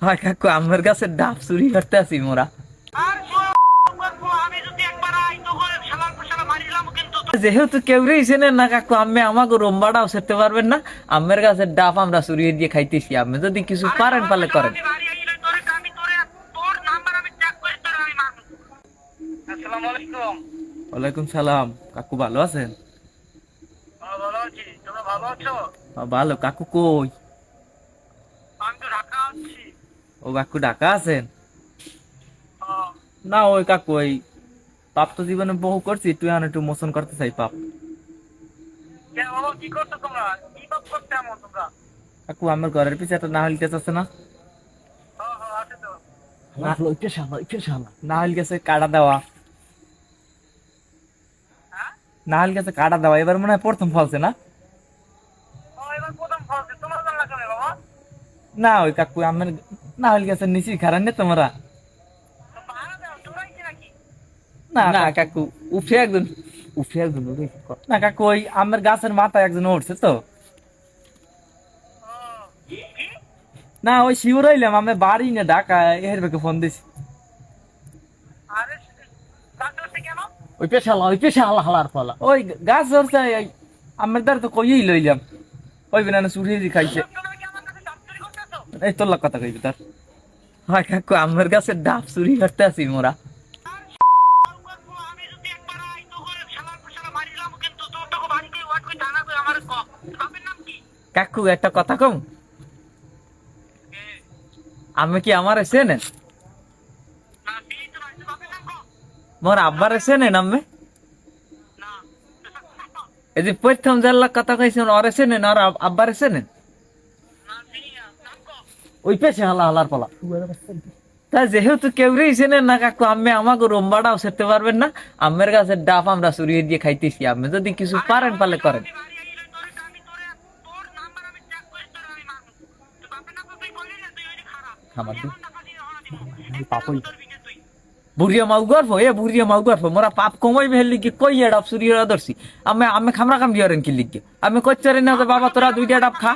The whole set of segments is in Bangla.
হয় কাকু আমার কাছে ডাব চুরি করতে আসি মোরা। যেহেতু কেউ চেনেন না কাকু, আমি আমাকে রোম্বাটাও সেরতে পারবেন না। আমের কাছে ডাব আমরা চুরি দিয়ে খাইতেছি, আপনি যদি কিছু পারেন পারলে করেন। ওয়ালাইকুম সালাম কাকু, ভালো আছেন? ভালো কাকু, কই? ও কাকু ঢাকা আছেন? না ওই কাকু, ওই পাপ তো জীবনে বহু করছি, তুই একটু মোচন করতে চাই পাপ। কাকু আমার ঘরের পিছে একটা নাহল গাছ আছে না? নাহল গাছে কাটা দেওয়া, নাহল গাছে কাটা দেওয়া এবার মনে হয় প্রথম ফলছে না? না ওই কাকু আমার নাহল গাছের নিচে খারাপ নেই তোমরা? না না কাকু, উঠে একজন না কাকু, ওই আমার গাছের মাথায় একজন উঠছে তো। না ওই শিওর হইলাম, আমি বাড়ি না ঢাকা এর বেকে ফোন দিছি। ওই পেশা হালার ফলা ওই গাছ ধরছে, আমার দ্বারা তো কইই লইলাম। ওই বিনা চুরি খাইছে। এই তোর কথা কইবি তার। হয় কাকু আমার গাছে ডাব চুরি করতে আসি মোরা। কাকু একটা কথা কম, আমি কি আমার চেনেন? মোর আব্বার চেনেন আমি? এই যে প্রথম জেলার কথা কইছেন, ওরে চেনেন? আর আব্বার চেনেন? ওই পেছে হালা হালার পালা। তা যেহেতু কেউ চেনেন না কাকু, আমি আমাকে রোম্বাটাও সেরতে পারবেন না। আমের কাছে ডাব আমরা চুরি দিয়ে খাইতেছি, আপনি যদি কিছু পারেন পারলে করেন। খাবার দিন পাপই বুড়িয়া মাউ গর্ভ, বুড়িয়া মাউ গর্ভ মোরা পাপ কমাই ভেলি কি কই ডাব চুরি ধরছি। আমি আমি খামরা খাম দিয়ারেন কি লিখে আমি কইচারি না যে বাবা তোরা দুইটা ডাব খা।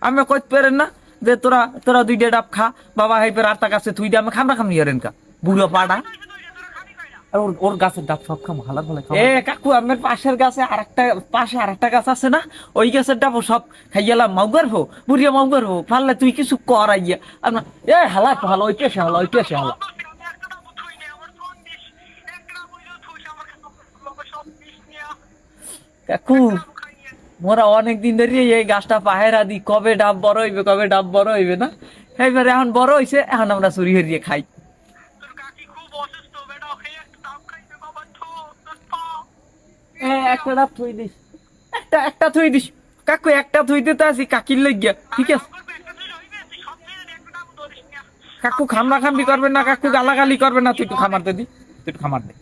আমি কইতে পারেন না যে তোরা তোরা দুইটা ডাব খা বাবা, হাইপের আটটা গাছে তুই দিয়ে আমি খামরা খাম দিয়ারেন কা বুড়ো পাড়া। আর ওর গাছের ডাব সব খাম হালার বলে। এ কাকু আমার পাশের গাছে আরেকটা গাছ আছে না, ওই গাছের ডাব সব খাইয়ালাম। মাউ গর্ভ বুড়িয়া মাউ গর্ভ পারলে তুই কিছু কর আইয়া। আপনার এ হালা ভালো, ওই পেশে হালা, ওই পেশে হালা। কাকু মোরা অনেকদিন ধরে এই গাছটা পাহেরা দি, কবে ডাব বড় হইবে, কবে ডাব বড় হইবে না। এইবারে এখন বড় হইছে, এখন আমরা চুরি হরিয়ে খাই। একটা ডাব থুই দিস, একটা থুই দিস কাকু, একটা থুই দিতে আসি কাকির লাগিয়া, ঠিক আছে? কাকু খামরা খামড়ি করবেন না, কাকু গালাগালি করবেন না। তুই একটু খামার দে দি, তুই একটু খামার দে।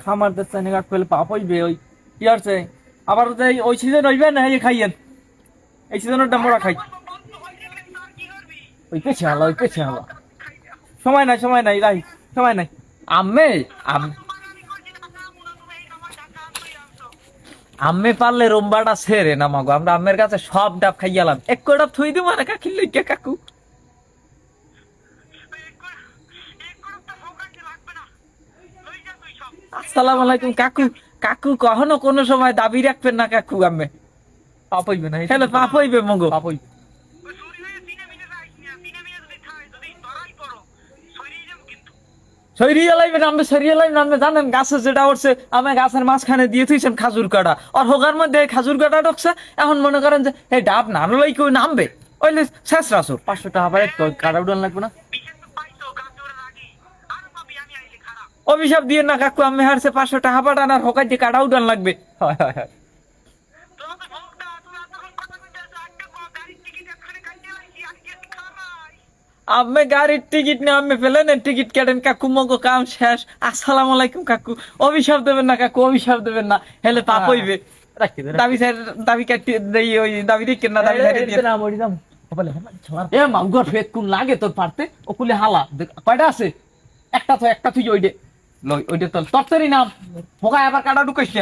খামার দিচ্ছে না কাকু, পাপ হইবে। ওই কি আছে আবার ওই সিজন হইবে না, এই খাইয়েন এই সিজনের ডাম্বরা খাই। ওই পেছে হালা, ওই পেছে হালা। সময় নাই রাই, সময় নাই। আম্মে আম্মে পারলে রোম্বাটা ছেড়ে না মাগো, আমরা আম্মের কাছে সব ডাব খাই গেলাম। এক ডাব থই দিব না কাকির লইয়া কাকু। আসসালামু আলাইকুম কাকু। কাকু কখনো কোনো সময় দাবি রাখবেন না কাকু, আম্মে পাপ হইবে না, হ্যালো পাপ হইবে মগো, পাপ হইবে। সরিয়ে লাইবেন, আমি সরিয়ে লাইবেন। আপনি জানেন গাছে যেটা উঠছে, আমি গাছের মাঝখানে দিয়ে থুইছেন খাজুর কাটা, আর হোগার মধ্যে খাজুর কাটা ঢুকছে। এখন মনে করেন যে এই ডাব নামলেই কেউ নামবে, ওইলে শেষ রাসুর 500 টাকা পারে কাটা উঠান লাগবে না। অভিশাপ দিয়ে না কাকু, আমি হারছে 500 টাকা পাঠান আর হোকার দিয়ে কাটা উঠান লাগবে। হয় হয় হয়। আমি গাড়ির টিকিট নিয়ে আমি প্লেনের টিকিট কাটেন কাকু, মগো কাম শেষ। আসসালামু আলাইকুম কাকু। অভিশাপ দেবেন না কাকু, অভিশাপ দেবেন না, হেলে পাপ হইবে। দাবি স্যার দাবি কাটি দেই, ওই দাবি রেখে না, দাবি এ মাউগর ফেত কোন লাগে তোর পারতে ও কুলে হালা কয়টা আছে? একটা তো একটা তুই ওইডে লই, ওইডে তোর তরতরি নাম হোকা আবার কাটা ঢুকাইছে।